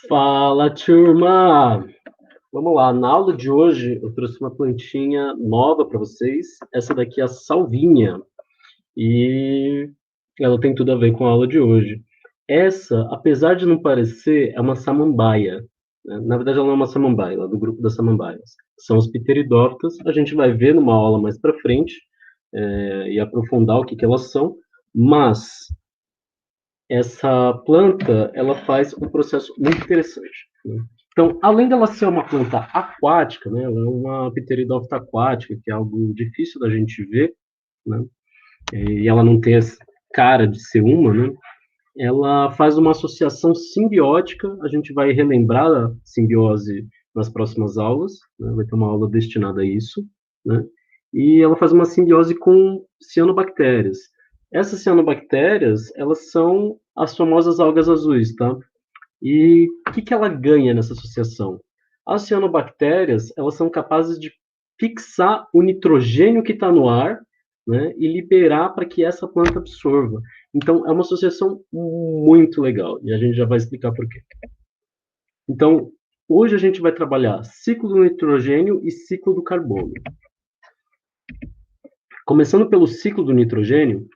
Fala, turma! Vamos lá, na aula de hoje eu trouxe uma plantinha nova para vocês. Essa daqui é a salvinha e ela tem tudo a ver com a aula de hoje. Essa, apesar de não parecer, é uma samambaia, né? Na verdade, ela não é uma samambaia, ela é do grupo das samambaias. São os pteridófitas. A gente vai ver numa aula mais para frente e aprofundar o que elas são, mas essa planta ela faz um processo muito interessante, né? Então, além dela ser uma planta aquática, né, ela é uma pteridófita aquática, que é algo difícil da gente ver, né, e ela não tem essa cara de ser uma, né, ela faz uma associação simbiótica, a gente vai relembrar a simbiose nas próximas aulas, né, vai ter uma aula destinada a isso, né, e ela faz uma simbiose com cianobactérias. Essas cianobactérias, elas são as famosas algas azuis, tá? E o que ela ganha nessa associação? As cianobactérias, elas são capazes de fixar o nitrogênio que está no ar, né, e liberar para que essa planta absorva. Então, é uma associação muito legal, e a gente já vai explicar por quê. Então, hoje a gente vai trabalhar ciclo do nitrogênio e ciclo do carbono. Começando pelo ciclo do nitrogênio,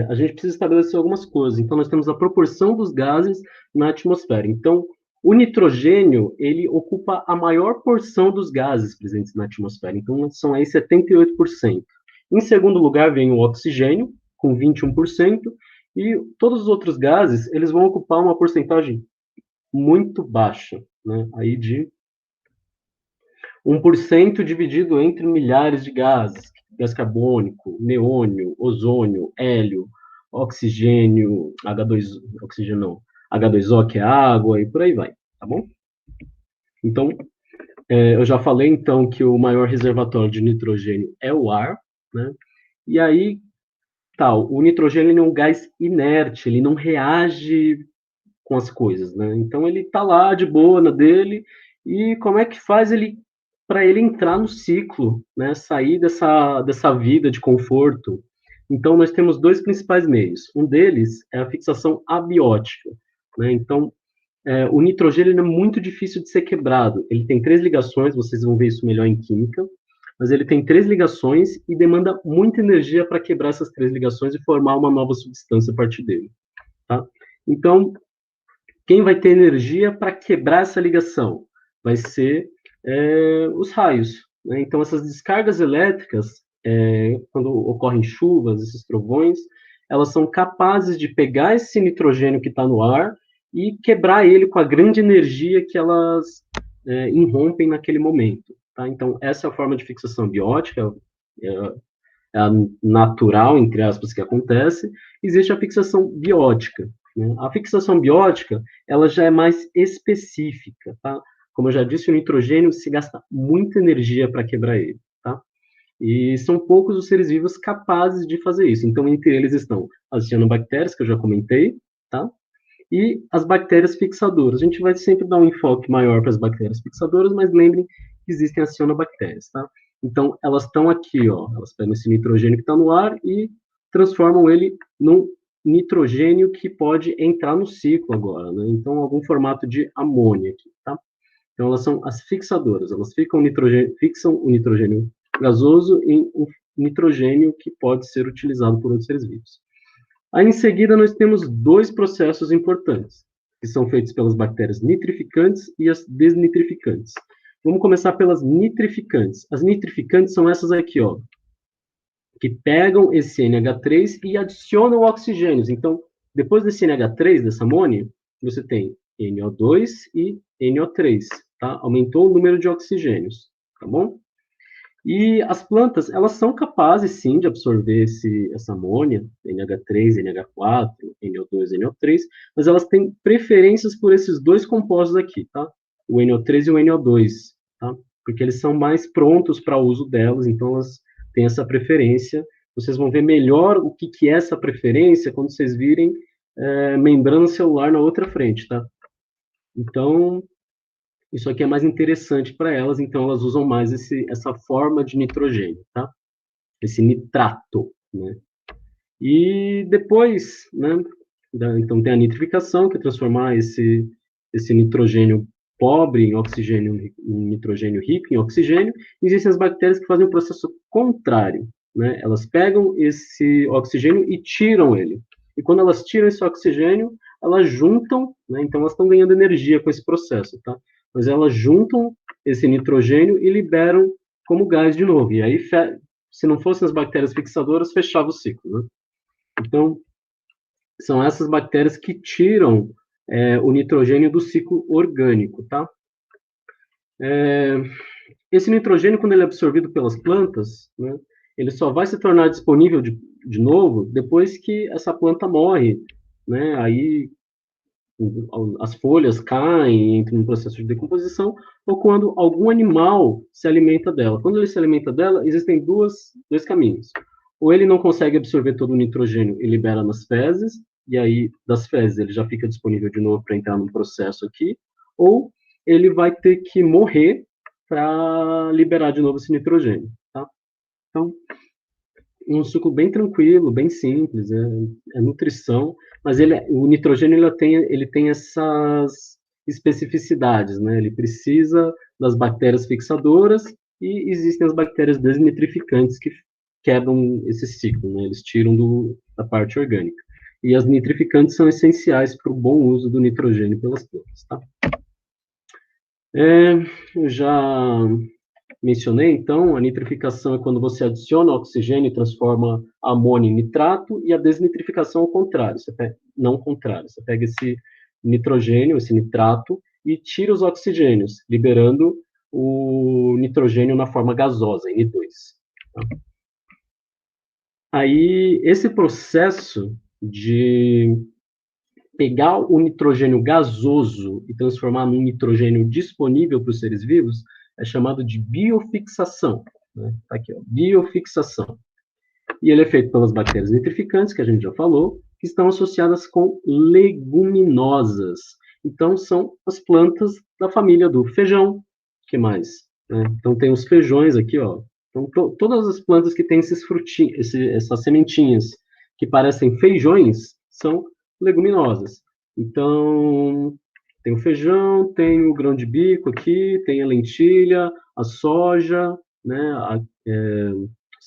a gente precisa estabelecer algumas coisas. Então, nós temos a proporção dos gases na atmosfera. Então, o nitrogênio, ele ocupa a maior porção dos gases presentes na atmosfera. Então, são aí 78%. Em segundo lugar, vem o oxigênio, com 21%, e todos os outros gases, eles vão ocupar uma porcentagem muito baixa, né? Aí de 1% dividido entre milhares de gases, gás carbônico, neônio, ozônio, hélio, oxigênio, H2, oxigênio não, H2O, que é água, e por aí vai, tá bom? Então, eu já falei, então, que o maior reservatório de nitrogênio é o ar, né? E aí, tal, o nitrogênio ele é um gás inerte, ele não reage com as coisas, né? Então, ele tá lá de boa na dele, e como é que faz ele para ele entrar no ciclo, né, sair dessa vida de conforto. Então, nós temos dois principais meios. Um deles é a fixação abiótica, né? Então, o nitrogênio é muito difícil de ser quebrado. Ele tem três ligações, vocês vão ver isso melhor em química, mas ele tem três ligações e demanda muita energia para quebrar essas três ligações e formar uma nova substância a partir dele, tá? Então, quem vai ter energia para quebrar essa ligação? Vai ser os raios, né? Então, essas descargas elétricas, quando ocorrem chuvas, esses trovões, elas são capazes de pegar esse nitrogênio que está no ar e quebrar ele com a grande energia que elas irrompem naquele momento. Tá? Então, essa é a forma de fixação biótica, é, é a natural, entre aspas, que acontece. Existe a fixação biótica, né? A fixação biótica, ela já é mais específica, tá? Como eu já disse, o nitrogênio se gasta muita energia para quebrar ele, tá? E são poucos os seres vivos capazes de fazer isso. Então, entre eles estão as cianobactérias, que eu já comentei, tá? E as bactérias fixadoras. A gente vai sempre dar um enfoque maior para as bactérias fixadoras, mas lembrem que existem as cianobactérias, tá? Então, elas estão aqui, ó, elas pegam esse nitrogênio que está no ar e transformam ele num nitrogênio que pode entrar no ciclo agora, né? Então, algum formato de amônia aqui, tá? Então, elas são as fixadoras, elas fixam o nitrogênio gasoso em um nitrogênio que pode ser utilizado por outros seres vivos. Aí, em seguida, nós temos dois processos importantes, que são feitos pelas bactérias nitrificantes e as desnitrificantes. Vamos começar pelas nitrificantes. As nitrificantes são essas aqui, ó, que pegam esse NH3 e adicionam oxigênios. Então, depois desse NH3, dessa amônia, você tem NO2 e NO3, tá? Aumentou o número de oxigênios, tá bom? E as plantas, elas são capazes, sim, de absorver essa amônia, NH3, NH4, NO2, NO3, mas elas têm preferências por esses dois compostos aqui, tá? O NO3 e o NO2, tá? Porque eles são mais prontos para o uso delas, então elas têm essa preferência. Vocês vão ver melhor o que é essa preferência quando vocês virem membrana celular na outra frente, tá? Então, isso aqui é mais interessante para elas, então elas usam mais essa forma de nitrogênio, tá? Esse nitrato, né? E depois, né? Então tem a nitrificação, que é transformar esse nitrogênio pobre em oxigênio, um nitrogênio rico em oxigênio, existem as bactérias que fazem o processo contrário, né? Elas pegam esse oxigênio e tiram ele. E quando elas tiram esse oxigênio, elas juntam, né? Então elas estão ganhando energia com esse processo, tá? Mas elas juntam esse nitrogênio e liberam como gás de novo. E aí, se não fossem as bactérias fixadoras, fechava o ciclo, né? Então, são essas bactérias que tiram o nitrogênio do ciclo orgânico, tá? Esse nitrogênio, quando ele é absorvido pelas plantas, né, ele só vai se tornar disponível de novo depois que essa planta morre, né? Aí as folhas caem, entram no processo de decomposição, ou quando algum animal se alimenta dela. Quando ele se alimenta dela, existem dois caminhos. Ou ele não consegue absorver todo o nitrogênio e libera nas fezes, e aí das fezes ele já fica disponível de novo para entrar no processo aqui, ou ele vai ter que morrer para liberar de novo esse nitrogênio, tá? Então, um suco bem tranquilo, bem simples, é nutrição, mas o nitrogênio ele tem essas especificidades, né? Ele precisa das bactérias fixadoras e existem as bactérias desnitrificantes que quebram esse ciclo, né? Eles tiram da parte orgânica. E as nitrificantes são essenciais para o bom uso do nitrogênio pelas plantas, tá? Eu já mencionei, então, a nitrificação é quando você adiciona oxigênio e transforma amônio em nitrato, e a desnitrificação é o contrário, não o contrário, você pega esse nitrogênio, esse nitrato, e tira os oxigênios, liberando o nitrogênio na forma gasosa, N2. Tá? Aí, esse processo de pegar o nitrogênio gasoso e transformar num nitrogênio disponível para os seres vivos é chamado de biofixação. Né? Tá aqui, ó, biofixação. E ele é feito pelas bactérias nitrificantes, que a gente já falou, que estão associadas com leguminosas. Então, são as plantas da família do feijão. Que mais? Né? Então, tem os feijões aqui, ó. Então, todas as plantas que têm esses frutinhos, essas sementinhas que parecem feijões, são leguminosas. Então, tem o feijão, tem o grão de bico aqui, tem a lentilha, a soja, né,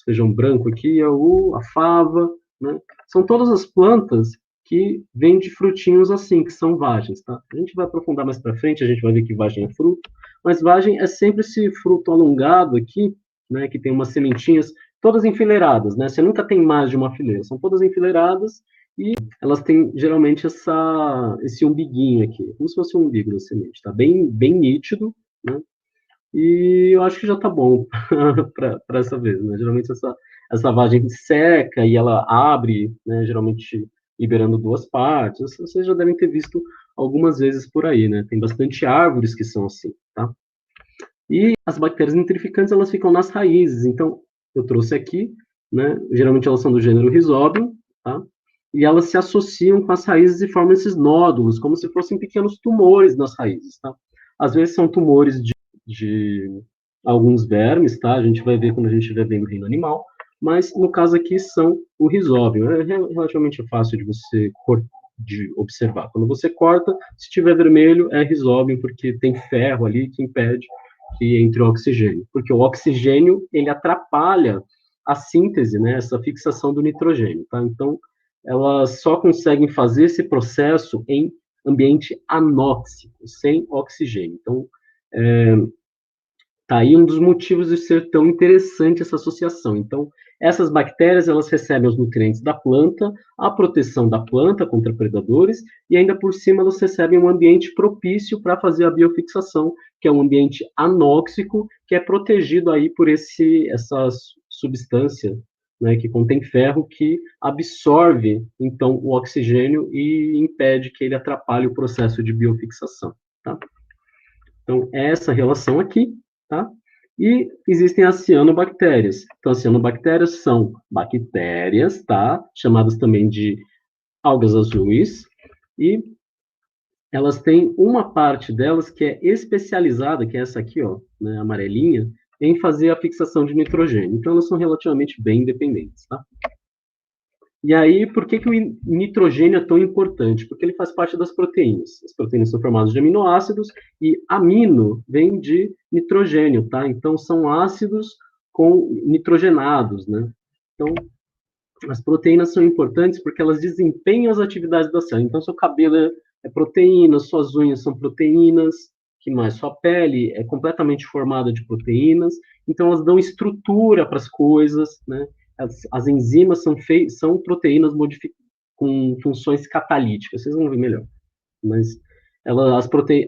feijão branco aqui, a fava, né? São todas as plantas que vêm de frutinhos assim, que são vagens, tá? A gente vai aprofundar mais para frente, a gente vai ver que vagem é fruto, mas vagem é sempre esse fruto alongado aqui, né, que tem umas sementinhas todas enfileiradas, né? Você nunca tem mais de uma fileira, são todas enfileiradas e elas têm geralmente esse umbiguinho aqui, como se fosse um umbigo da semente, tá? Bem nítido, né? E eu acho que já está bom para essa vez, né? Geralmente essa vagem seca e ela abre, né? Geralmente liberando duas partes. Vocês já devem ter visto algumas vezes por aí, né? Tem bastante árvores que são assim, tá? E as bactérias nitrificantes, elas ficam nas raízes. Então, eu trouxe aqui, né? Geralmente elas são do gênero Rhizobium, tá? E elas se associam com as raízes e formam esses nódulos, como se fossem pequenos tumores nas raízes, tá? Às vezes são tumores de alguns vermes, tá? A gente vai ver quando a gente estiver vendo o reino animal, mas no caso aqui são o Rhizobium. É relativamente fácil de observar. Quando você corta, se tiver vermelho, é Rhizobium, porque tem ferro ali que impede que entre o oxigênio. Porque o oxigênio, ele atrapalha a síntese, né? Essa fixação do nitrogênio, tá? Então, elas só conseguem fazer esse processo em ambiente anóxico, sem oxigênio. Então, tá aí um dos motivos de ser tão interessante essa associação. Então, essas bactérias, elas recebem os nutrientes da planta, a proteção da planta contra predadores, e ainda por cima elas recebem um ambiente propício para fazer a biofixação, que é um ambiente anóxico, que é protegido aí por essa substância, né, que contém ferro, que absorve, então, o oxigênio e impede que ele atrapalhe o processo de biofixação, tá? Então, é essa relação aqui, tá? E existem as cianobactérias. Então, as cianobactérias são bactérias, tá? Chamadas também de algas azuis, e elas têm uma parte delas que é especializada, que é essa aqui, ó, né, amarelinha, em fazer a fixação de nitrogênio. Então, elas são relativamente bem independentes, tá? E aí, por que o nitrogênio é tão importante? Porque ele faz parte das proteínas. As proteínas são formadas de aminoácidos e amino vem de nitrogênio, tá? Então, são ácidos com nitrogenados, né? Então, as proteínas são importantes porque elas desempenham as atividades da célula. Então, seu cabelo é proteína, suas unhas são proteínas, que mais? Sua pele é completamente formada de proteínas. Então, elas dão estrutura para as coisas, né? As enzimas são proteínas com funções catalíticas. Vocês vão ver melhor. Mas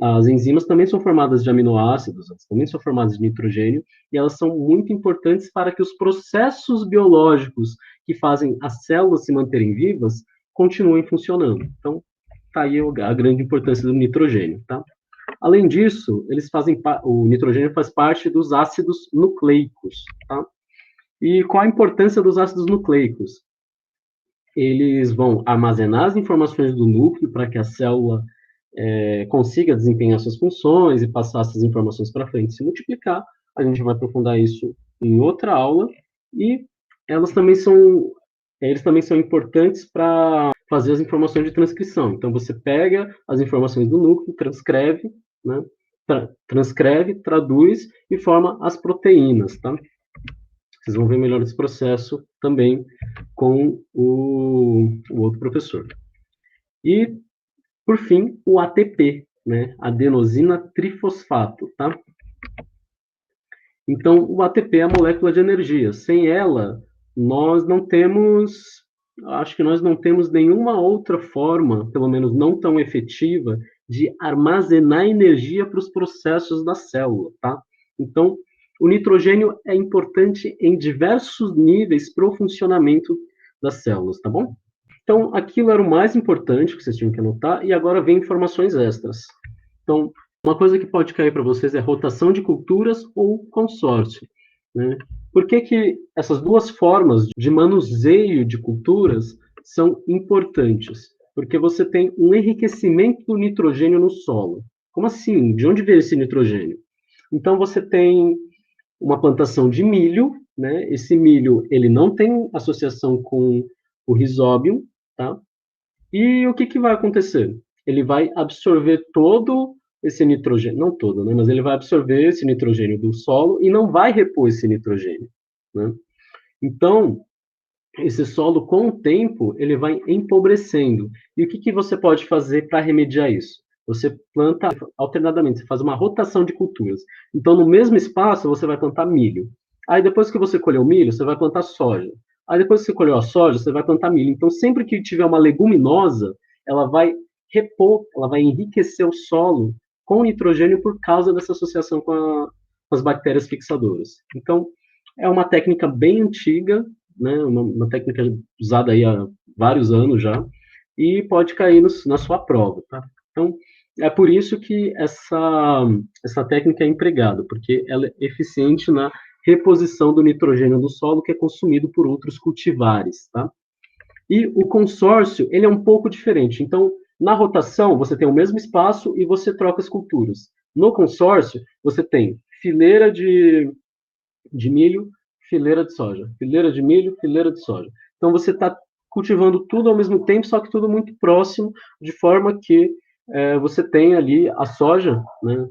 as enzimas também são formadas de aminoácidos, elas também são formadas de nitrogênio, e elas são muito importantes para que os processos biológicos que fazem as células se manterem vivas continuem funcionando. Então, tá aí a grande importância do nitrogênio, tá? Além disso, o nitrogênio faz parte dos ácidos nucleicos, tá? E qual a importância dos ácidos nucleicos? Eles vão armazenar as informações do núcleo para que a célula consiga desempenhar suas funções e passar essas informações para frente e se multiplicar. A gente vai aprofundar isso em outra aula. E elas também são, eles também são importantes para fazer as informações de transcrição. Então, você pega as informações do núcleo, transcreve, né? Transcreve, traduz e forma as proteínas, tá? Vocês vão ver melhor esse processo também com o outro professor. E, por fim, o ATP, né? Adenosina trifosfato, tá? Então, o ATP é a molécula de energia. Sem ela, acho que nós não temos nenhuma outra forma, pelo menos não tão efetiva, de armazenar energia para os processos da célula, tá? Então, o nitrogênio é importante em diversos níveis para o funcionamento das células, tá bom? Então, aquilo era o mais importante que vocês tinham que anotar, e agora vem informações extras. Então, uma coisa que pode cair para vocês é rotação de culturas ou consórcio, né? Por que essas duas formas de manuseio de culturas são importantes? Porque você tem um enriquecimento do nitrogênio no solo. Como assim? De onde veio esse nitrogênio? Então, você tem uma plantação de milho, né? Esse milho, ele não tem associação com o rizóbio, tá? E o que vai acontecer? Ele vai absorver todo esse nitrogênio, não todo, né? Mas ele vai absorver esse nitrogênio do solo e não vai repor esse nitrogênio, né? Então, esse solo, com o tempo, ele vai empobrecendo. E o que você pode fazer para remediar isso? Você planta alternadamente, você faz uma rotação de culturas. Então, no mesmo espaço, você vai plantar milho. Aí, depois que você colheu o milho, você vai plantar soja. Aí, depois que você colheu a soja, você vai plantar milho. Então, sempre que tiver uma leguminosa, ela vai repor, ela vai enriquecer o solo com nitrogênio por causa dessa associação com as bactérias fixadoras. Então, é uma técnica bem antiga, né, uma técnica usada aí há vários anos já, e pode cair na sua prova, tá? Então, é por isso que essa técnica é empregada, porque ela é eficiente na reposição do nitrogênio do solo que é consumido por outros cultivares, tá? E o consórcio, ele é um pouco diferente. Então, na rotação, você tem o mesmo espaço e você troca as culturas. No consórcio, você tem fileira de milho, fileira de soja. Fileira de milho, fileira de soja. Então você está cultivando tudo ao mesmo tempo, só que tudo muito próximo, de forma que você tem ali a soja, né,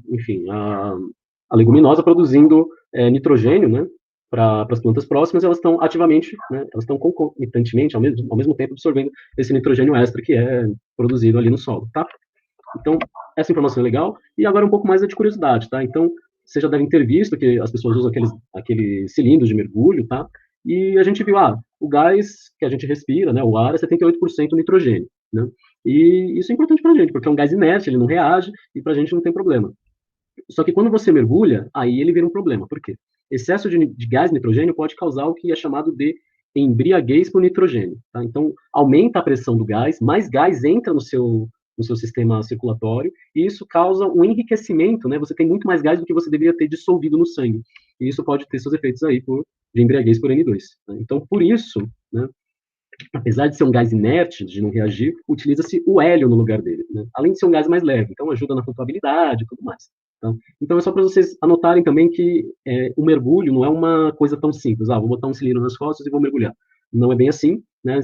enfim, a leguminosa produzindo nitrogênio, né, para as plantas próximas, elas estão ativamente, né, elas estão concomitantemente, ao mesmo tempo, absorvendo esse nitrogênio extra que é produzido ali no solo, tá? Então, essa informação é legal. E agora um pouco mais de curiosidade, tá? Então, vocês já devem ter visto que as pessoas usam aqueles cilindros de mergulho, tá? E a gente viu, o gás que a gente respira, né, o ar, é 78% nitrogênio, né? E isso é importante para a gente, porque é um gás inerte, ele não reage, e para a gente não tem problema. Só que quando você mergulha, aí ele vira um problema. Por quê? Excesso de gás nitrogênio pode causar o que é chamado de embriaguez por nitrogênio. Tá? Então, aumenta a pressão do gás, mais gás entra no seu sistema circulatório, e isso causa um enriquecimento, né? Você tem muito mais gás do que você deveria ter dissolvido no sangue. E isso pode ter seus efeitos aí de embriaguez por N2. Né? Então, por isso, né, apesar de ser um gás inerte, de não reagir, utiliza-se o hélio no lugar dele, né? Além de ser um gás mais leve, então ajuda na flutuabilidade e tudo mais. Tá? Então é só para vocês anotarem também que o mergulho não é uma coisa tão simples, vou botar um cilindro nas costas e vou mergulhar. Não é bem assim, né,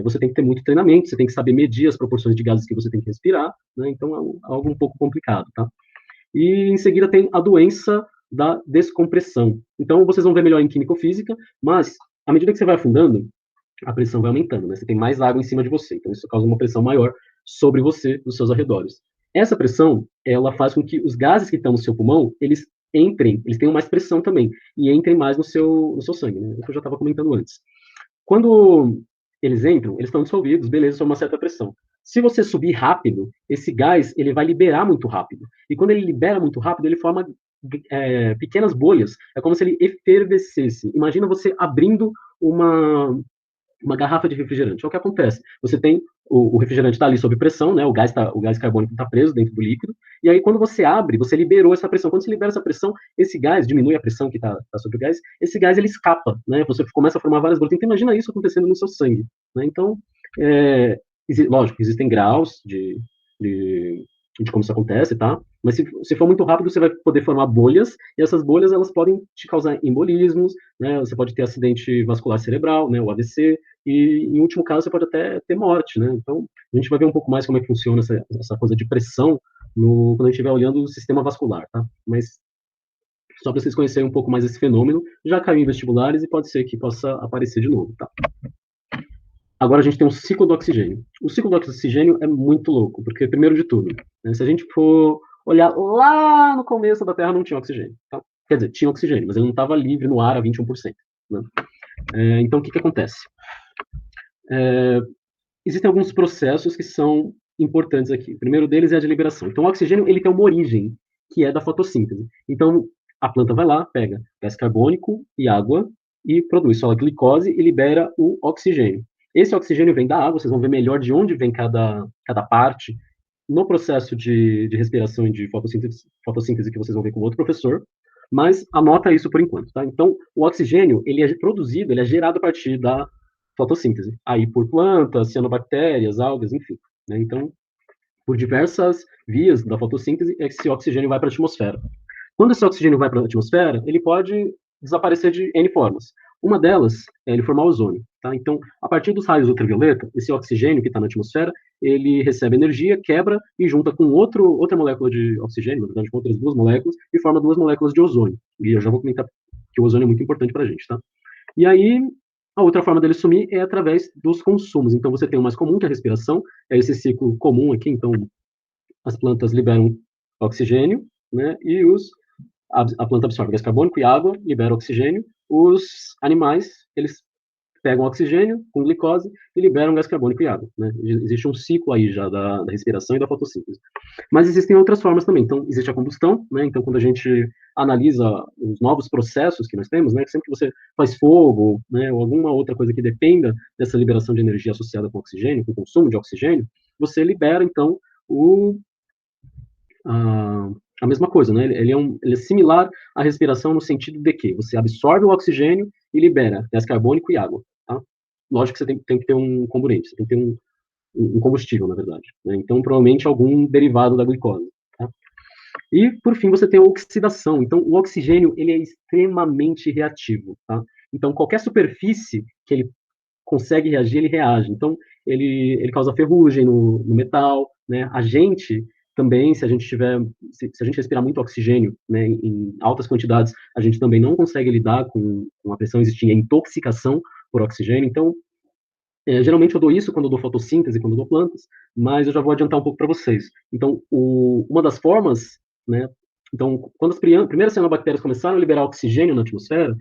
você tem que ter muito treinamento, você tem que saber medir as proporções de gases que você tem que respirar, né, então algo um pouco complicado, tá? E em seguida tem a doença da descompressão. Então vocês vão ver melhor em químico-física, mas à medida que você vai afundando, a pressão vai aumentando, né? Você tem mais água em cima de você, então isso causa uma pressão maior sobre você, nos seus arredores. Essa pressão, ela faz com que os gases que estão no seu pulmão, eles entrem, eles tenham mais pressão também, e entrem mais no seu sangue, né? É o que eu já estava comentando antes. Quando eles entram, eles estão dissolvidos, beleza, sob uma certa pressão. Se você subir rápido, esse gás ele vai liberar muito rápido. E quando ele libera muito rápido, ele forma pequenas bolhas. É como se ele efervescesse. Imagina você abrindo uma garrafa de refrigerante. É o que acontece. Você tem o refrigerante está ali sob pressão, né? O gás carbônico está preso dentro do líquido. E aí, quando você abre, você liberou essa pressão. Quando você libera essa pressão, esse gás diminui a pressão que está sobre o gás. Esse gás ele escapa, né? Você começa a formar várias bolhas. Então, imagina isso acontecendo no seu sangue, né? Então, é, lógico, existem graus de, de como isso acontece, tá? Mas se for muito rápido, você vai poder formar bolhas, e essas bolhas elas podem te causar embolismos, né? Você pode ter acidente vascular cerebral, né? O AVC, e em último caso você pode até ter morte, né? Então a gente vai ver um pouco mais como é que funciona essa coisa de pressão quando a gente estiver olhando o sistema vascular, tá? Mas só para vocês conhecerem um pouco mais esse fenômeno, já caiu em vestibulares e pode ser que possa aparecer de novo, tá? Agora a gente tem um ciclo do oxigênio. O ciclo do oxigênio é muito louco, porque, primeiro de tudo, né, se a gente for olhar lá no começo da Terra, não tinha oxigênio. Tá? Quer dizer, tinha oxigênio, mas ele não estava livre no ar a 21%. Né? Então, o que acontece? Existem alguns processos que são importantes aqui. O primeiro deles é a de liberação. Então, o oxigênio ele tem uma origem, que é da fotossíntese. Então, a planta vai lá, pega gás carbônico e água e produz só a glicose e libera o oxigênio. Esse oxigênio vem da água, vocês vão ver melhor de onde vem cada parte no processo de respiração e de fotossíntese que vocês vão ver com outro professor, mas anota isso por enquanto, tá? Então, o oxigênio, ele é produzido, ele é gerado a partir da fotossíntese, aí por plantas, cianobactérias, algas, enfim, né? Então, por diversas vias da fotossíntese, esse oxigênio vai para a atmosfera. Quando esse oxigênio vai para a atmosfera, ele pode desaparecer de N formas. Uma delas é ele formar ozônio. Tá? Então, a partir dos raios ultravioleta, esse oxigênio que está na atmosfera, ele recebe energia, quebra e junta com outra molécula de oxigênio, na verdade, com outras duas moléculas, e forma duas moléculas de ozônio. E eu já vou comentar que o ozônio é muito importante para a gente. Tá? E aí, a outra forma dele sumir é através dos consumos. Então, você tem o mais comum, que é a respiração, é esse ciclo comum aqui. Então, as plantas liberam oxigênio, né, e a planta absorve gás carbônico e água, libera oxigênio. Os animais, eles pegam oxigênio com glicose e liberam gás carbônico e água. Né? Existe um ciclo aí já da respiração e da fotossíntese. Mas existem outras formas também. Então, existe a combustão, né? Então, quando a gente analisa os novos processos que nós temos, né? Sempre que você faz fogo, né? Ou alguma outra coisa que dependa dessa liberação de energia associada com oxigênio, com o consumo de oxigênio, você libera, então, a mesma coisa, né? Ele é similar à respiração no sentido de que você absorve o oxigênio e libera gás carbônico e água, tá? Lógico que você tem que ter um componente, você tem que ter um combustível, na verdade. Né? Então, provavelmente algum derivado da glicose. Tá? E, por fim, você tem a oxidação. Então, o oxigênio ele é extremamente reativo. Tá? Então, qualquer superfície que ele consegue reagir, ele reage. Então, ele causa ferrugem no metal. Né? A gente também, se a gente se a gente respirar muito oxigênio, né, em altas quantidades, a gente também não consegue lidar com a pressão existente, a intoxicação por oxigênio. Então, geralmente eu dou isso quando eu dou fotossíntese, quando eu dou plantas, mas eu já vou adiantar um pouco para vocês. Então, uma das formas, né? Então, quando as primeiras cianobactérias começaram a liberar oxigênio na atmosfera,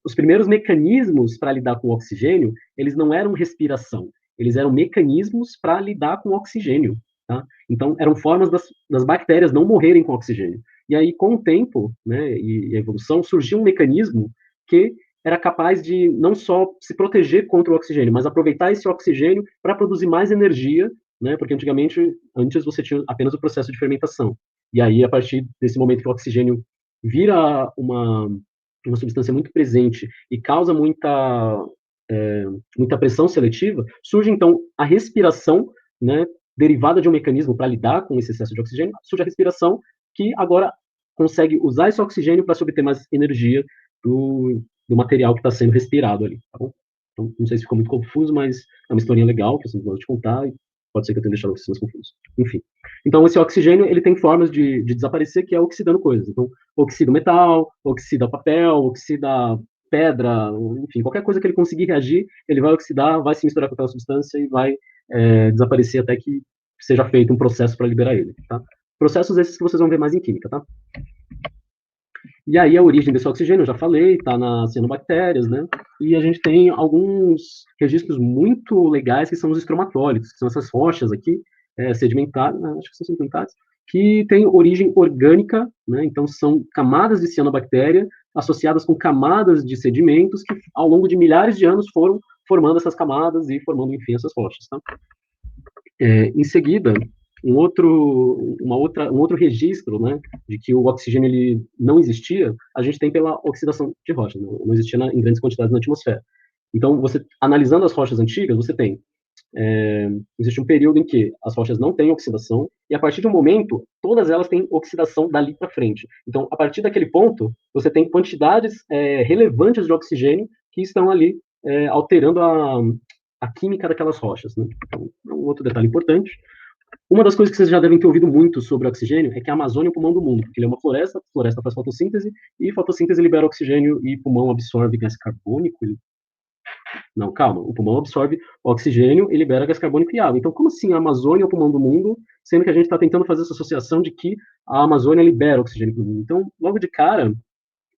os primeiros mecanismos para lidar com o oxigênio, eles não eram respiração, eles eram mecanismos para lidar com o oxigênio. Tá? Então, eram formas das bactérias não morrerem com o oxigênio. E aí, com o tempo, né, e a evolução, surgiu um mecanismo que era capaz de não só se proteger contra o oxigênio, mas aproveitar esse oxigênio para produzir mais energia, né? Porque antes você tinha apenas o processo de fermentação. E aí, a partir desse momento que o oxigênio vira uma substância muito presente e causa muita pressão seletiva, surge então a respiração, né? Derivada de um mecanismo para lidar com esse excesso de oxigênio, surge a respiração que agora consegue usar esse oxigênio para se obter mais energia do material que está sendo respirado ali, tá bom? Então, não sei se ficou muito confuso, mas é uma historinha legal que eu sempre gosto de contar, e pode ser que eu tenha deixado vocês mais confusos. Enfim. Então, esse oxigênio, ele tem formas de desaparecer, que é oxidando coisas. Então, oxida o metal, oxida papel, oxida pedra, enfim, qualquer coisa que ele conseguir reagir, ele vai oxidar, vai se misturar com aquela substância e vai desaparecer até que seja feito um processo para liberar ele, tá? Processos esses que vocês vão ver mais em química, tá? E aí a origem desse oxigênio, eu já falei, está nas cianobactérias, né? E a gente tem alguns registros muito legais que são os estromatólitos, que são essas rochas aqui, sedimentares, acho que são sedimentares, que têm origem orgânica, né? Então são camadas de cianobactéria associadas com camadas de sedimentos que ao longo de milhares de anos foram formando essas camadas e formando, enfim, essas rochas, tá? Em seguida, um outro registro, né, de que o oxigênio ele não existia, a gente tem pela oxidação de rochas, não existia em grandes quantidades na atmosfera. Então, você analisando as rochas antigas, você tem existe um período em que as rochas não têm oxidação, e a partir de um momento, todas elas têm oxidação dali para frente. Então, a partir daquele ponto, você tem quantidades relevantes de oxigênio que estão ali alterando a química daquelas rochas. Né? Então, um outro detalhe importante. Uma das coisas que vocês já devem ter ouvido muito sobre o oxigênio é que a Amazônia é o pulmão do mundo, porque ele é uma floresta, floresta faz fotossíntese, e fotossíntese libera oxigênio e pulmão absorve gás carbônico. Não, calma, o pulmão absorve oxigênio e libera gás carbônico e água. Então, como assim a Amazônia é o pulmão do mundo, sendo que a gente está tentando fazer essa associação de que a Amazônia libera oxigênio para o mundo? Então, logo de cara,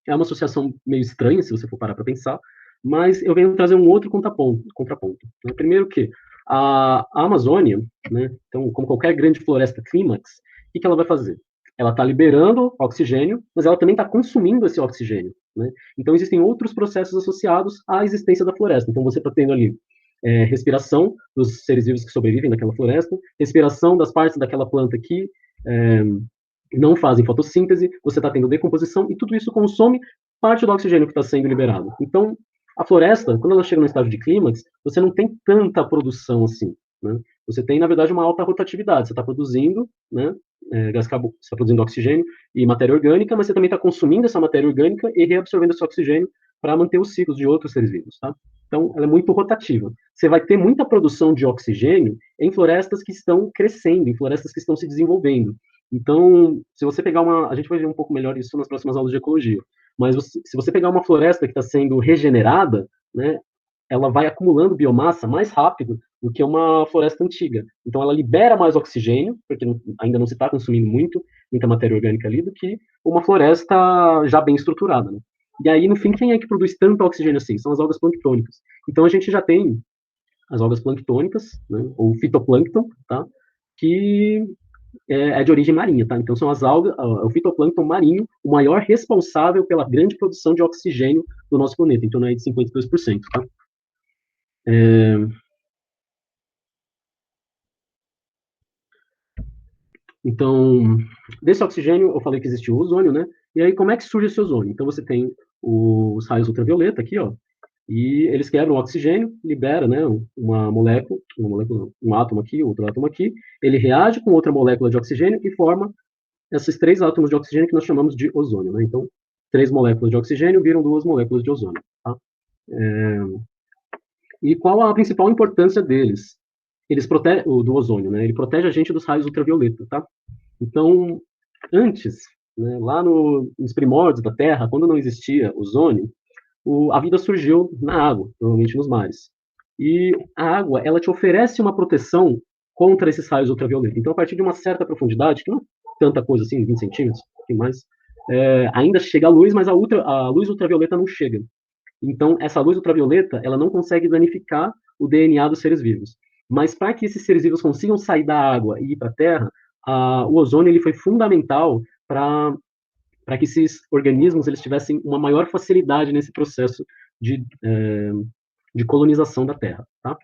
é uma associação meio estranha, se você for parar para pensar, mas eu venho trazer um outro contraponto. Né? Primeiro que a Amazônia, né, então, como qualquer grande floresta clímax, o que ela vai fazer? Ela está liberando oxigênio, mas ela também está consumindo esse oxigênio. Né? Então, existem outros processos associados à existência da floresta. Então, você está tendo ali respiração dos seres vivos que sobrevivem naquela floresta, respiração das partes daquela planta que não fazem fotossíntese, você está tendo decomposição, e tudo isso consome parte do oxigênio que está sendo liberado. Então, a floresta, quando ela chega no estágio de clímax, você não tem tanta produção assim. Né? Você tem, na verdade, uma alta rotatividade. Você está produzindo, né, gás carbônico, você está produzindo oxigênio e matéria orgânica, mas você também está consumindo essa matéria orgânica e reabsorvendo esse oxigênio para manter os ciclos de outros seres vivos. Tá? Então, ela é muito rotativa. Você vai ter muita produção de oxigênio em florestas que estão crescendo, em florestas que estão se desenvolvendo. Então, se você pegar a gente vai ver um pouco melhor isso nas próximas aulas de ecologia, mas se você pegar uma floresta que está sendo regenerada, né, ela vai acumulando biomassa mais rápido do que uma floresta antiga. Então, ela libera mais oxigênio, porque ainda não se está consumindo muita matéria orgânica ali, do que uma floresta já bem estruturada. Né? E aí, no fim, quem é que produz tanto oxigênio assim? São as algas planctônicas. Então, a gente já tem as algas planctônicas, né, ou fitoplâncton, tá, que de origem marinha, tá? Então são as algas, o fitoplâncton marinho, o maior responsável pela grande produção de oxigênio do nosso planeta, em torno aí de 52%, tá? Então, desse oxigênio, eu falei que existe o ozônio, né? E aí, como é que surge esse ozônio? Então, você tem os raios ultravioleta aqui, ó, e eles quebram o oxigênio, libera, né, um átomo aqui, outro átomo aqui, ele reage com outra molécula de oxigênio e forma esses três átomos de oxigênio que nós chamamos de ozônio. Né? Então, 3 moléculas de oxigênio viram 2 moléculas de ozônio. Tá? E qual a principal importância deles? Do ozônio, né? Ele protege a gente dos raios ultravioleta. Tá? Então, antes, né, lá nos primórdios da Terra, quando não existia ozônio, a vida surgiu na água, provavelmente nos mares. E a água, ela te oferece uma proteção contra esses raios ultravioleta. Então, a partir de uma certa profundidade, que não é tanta coisa assim, 20 centímetros, um pouquinho mais, ainda chega a luz, mas a luz ultravioleta não chega. Então, essa luz ultravioleta, ela não consegue danificar o DNA dos seres vivos. Mas para que esses seres vivos consigam sair da água e ir para a Terra, o ozônio ele foi fundamental para que esses organismos eles tivessem uma maior facilidade nesse processo de colonização da Terra, tá?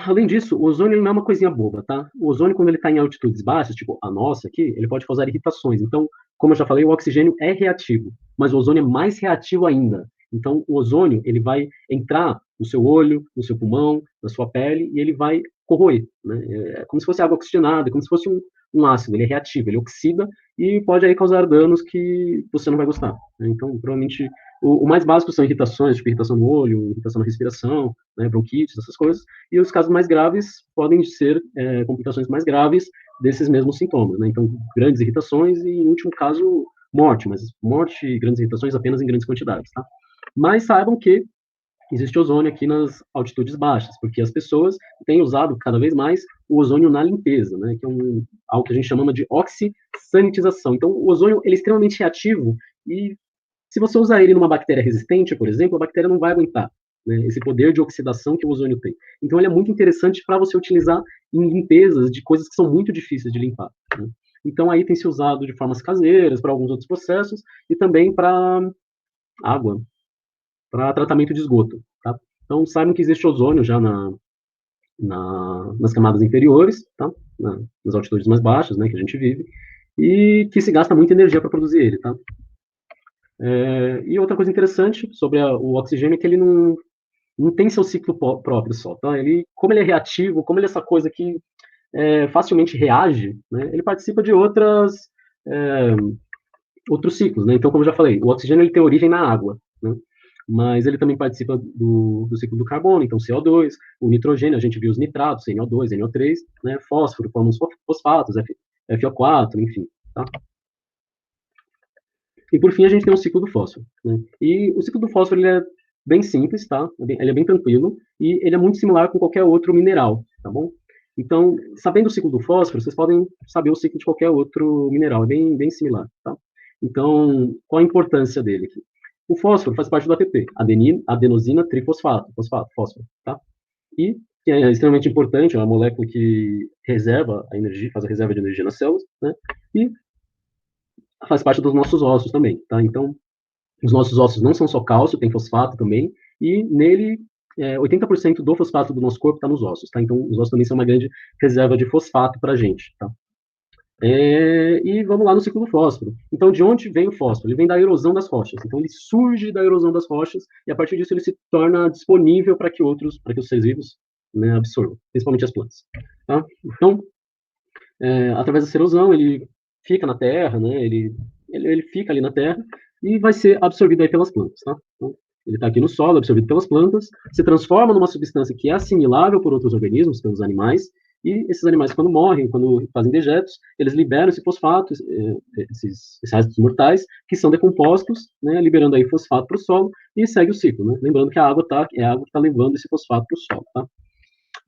Além disso, o ozônio não é uma coisinha boba, tá? O ozônio, quando ele está em altitudes baixas, tipo a nossa aqui, ele pode causar irritações. Então, como eu já falei, o oxigênio é reativo, mas o ozônio é mais reativo ainda. Então, o ozônio, ele vai entrar no seu olho, no seu pulmão, na sua pele, e ele vai corroer, né? É como se fosse água oxigenada, como se fosse um ácido, ele é reativo, ele oxida e pode aí causar danos que você não vai gostar. Né? Então, provavelmente, O mais básico são irritações, tipo irritação no olho, irritação na respiração, né, bronquites, essas coisas, e os casos mais graves podem ser complicações mais graves desses mesmos sintomas, né? Então, grandes irritações e, em último caso, morte, mas morte e grandes irritações apenas em grandes quantidades, tá? Mas saibam que existe ozônio aqui nas altitudes baixas, porque as pessoas têm usado cada vez mais o ozônio na limpeza, né, que é algo que a gente chama de oxisanitização. Então, o ozônio ele é extremamente reativo e se você usar ele numa bactéria resistente, por exemplo, a bactéria não vai aguentar, né, esse poder de oxidação que o ozônio tem. Então, ele é muito interessante para você utilizar em limpezas de coisas que são muito difíceis de limpar, né? Então, aí tem se usado de formas caseiras, para alguns outros processos, e também para água, para tratamento de esgoto, tá? Então, saibam que existe ozônio já nas camadas inferiores, tá? Nas altitudes mais baixas, né, que a gente vive, e que se gasta muita energia para produzir ele, tá? E outra coisa interessante sobre o oxigênio é que ele não tem seu ciclo próprio só, tá? Como ele é reativo, como ele é essa coisa que facilmente reage, né, ele participa de é, outros ciclos, né? Então, como eu já falei, o oxigênio ele tem origem na água, né? Mas ele também participa do ciclo do carbono, então CO2, o nitrogênio, a gente viu os nitratos, NO2, NO3, né? Fósforo, forma os fosfatos, FO4, enfim, tá? E por fim, a gente tem o ciclo do fósforo, né? E o ciclo do fósforo ele é bem simples, tá? Ele é bem tranquilo e ele é muito similar com qualquer outro mineral, tá bom? Então, sabendo o ciclo do fósforo, vocês podem saber o ciclo de qualquer outro mineral, é bem similar, tá? Então, qual a importância dele aqui? O fósforo faz parte do ATP, adenosina trifosfato, fósforo, tá? E que é extremamente importante, é uma molécula que reserva a energia, faz a reserva de energia nas células, né? E faz parte dos nossos ossos também, tá? Então, os nossos ossos não são só cálcio, tem fosfato também, e nele 80% do fosfato do nosso corpo está nos ossos, tá? Então, os ossos também são uma grande reserva de fosfato para a gente, tá? E vamos lá no ciclo do fósforo. Então, de onde vem o fósforo? Ele vem da erosão das rochas. Então, ele surge da erosão das rochas e, a partir disso, ele se torna disponível para que os seres vivos, né, absorvam, principalmente as plantas. Tá? Então, através dessa erosão, ele fica na terra, né? Ele fica ali na terra e vai ser absorvido aí pelas plantas, tá? Então, ele está aqui no solo, absorvido pelas plantas, se transforma numa substância que é assimilável por outros organismos, pelos animais, e esses animais, quando morrem, quando fazem dejetos, eles liberam esse fosfato, esses restos mortais, que são decompostos, né, liberando aí fosfato para o solo, e segue o ciclo, né? Lembrando que é a água que está levando esse fosfato para o solo, tá?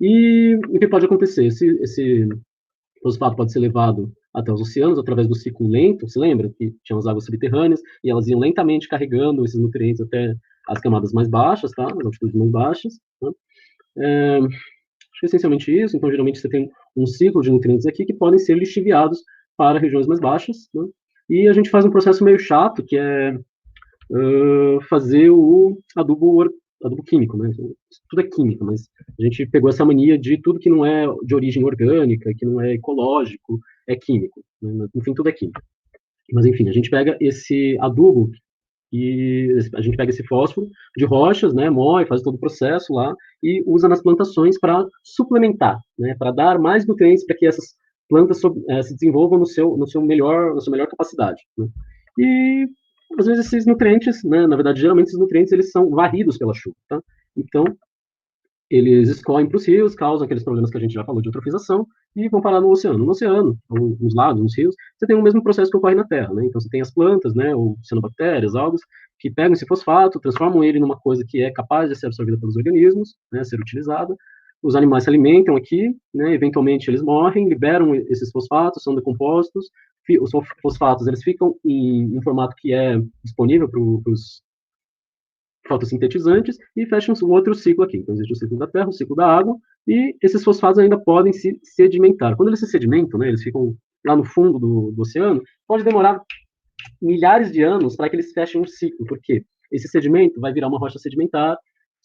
E o que pode acontecer? Esse fosfato pode ser levado até os oceanos através do ciclo lento. Se lembra que tinham as águas subterrâneas e elas iam lentamente carregando esses nutrientes até as camadas mais baixas, tá? As altitudes mais baixas. Tá? Acho que é essencialmente isso. Então, geralmente você tem um ciclo de nutrientes aqui que podem ser lixiviados para regiões mais baixas. Né? E a gente faz um processo meio chato, que é fazer o adubo químico, né? Tudo é química, mas a gente pegou essa mania de tudo que não é de origem orgânica, que não é ecológico, é químico. Né? Enfim, tudo é químico. Mas enfim, a gente pega esse adubo e a gente pega esse fósforo de rochas, né, moe, faz todo o processo lá e usa nas plantações para suplementar, né, para dar mais nutrientes para que essas plantas se desenvolvam na sua melhor capacidade. Né? E às vezes esses nutrientes, né, na verdade, geralmente esses nutrientes eles são varridos pela chuva, tá? Então eles escoem para os rios, causam aqueles problemas que a gente já falou de eutrofização e vão parar no oceano. No oceano, nos lagos, nos rios, você tem o mesmo processo que ocorre na Terra, né? Então você tem as plantas, né, ou cianobactérias, algas, que pegam esse fosfato, transformam ele numa coisa que é capaz de ser absorvida pelos organismos, né, ser utilizada. Os animais se alimentam aqui, né, eventualmente eles morrem, liberam esses fosfatos, são decompostos. Os fosfatos eles ficam em formato que é disponível para os fotossintetizantes e fecha um outro ciclo aqui. Então, existe o ciclo da terra, o ciclo da água, e esses fosfatos ainda podem se sedimentar. Quando eles se sedimentam, né, eles ficam lá no fundo do oceano, pode demorar milhares de anos para que eles fechem um ciclo, porque esse sedimento vai virar uma rocha sedimentar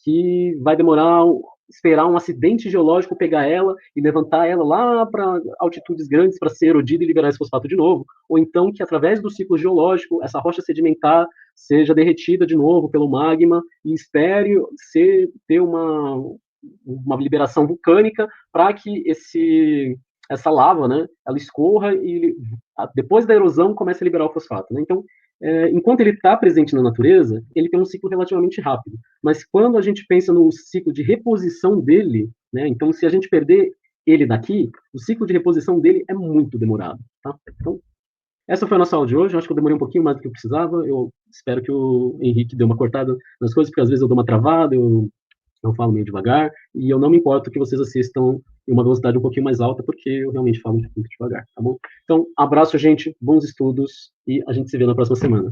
que vai demorar esperar um acidente geológico pegar ela e levantar ela lá para altitudes grandes para ser erodida e liberar esse fosfato de novo, ou então que através do ciclo geológico essa rocha sedimentar seja derretida de novo pelo magma e espere ter uma liberação vulcânica para que essa lava, né, ela escorra e depois da erosão começa a liberar o fosfato, né? Então, enquanto ele está presente na natureza, ele tem um ciclo relativamente rápido. Mas quando a gente pensa no ciclo de reposição dele, né, então se a gente perder ele daqui, o ciclo de reposição dele é muito demorado, tá? Então, essa foi a nossa aula de hoje. Eu acho que eu demorei um pouquinho mais do que eu precisava. Eu espero que o Henrique dê uma cortada nas coisas, porque às vezes eu dou uma travada, eu falo meio devagar, e eu não me importo que vocês assistam em uma velocidade um pouquinho mais alta, porque eu realmente falo muito devagar, tá bom? Então, abraço, gente, bons estudos, e a gente se vê na próxima semana.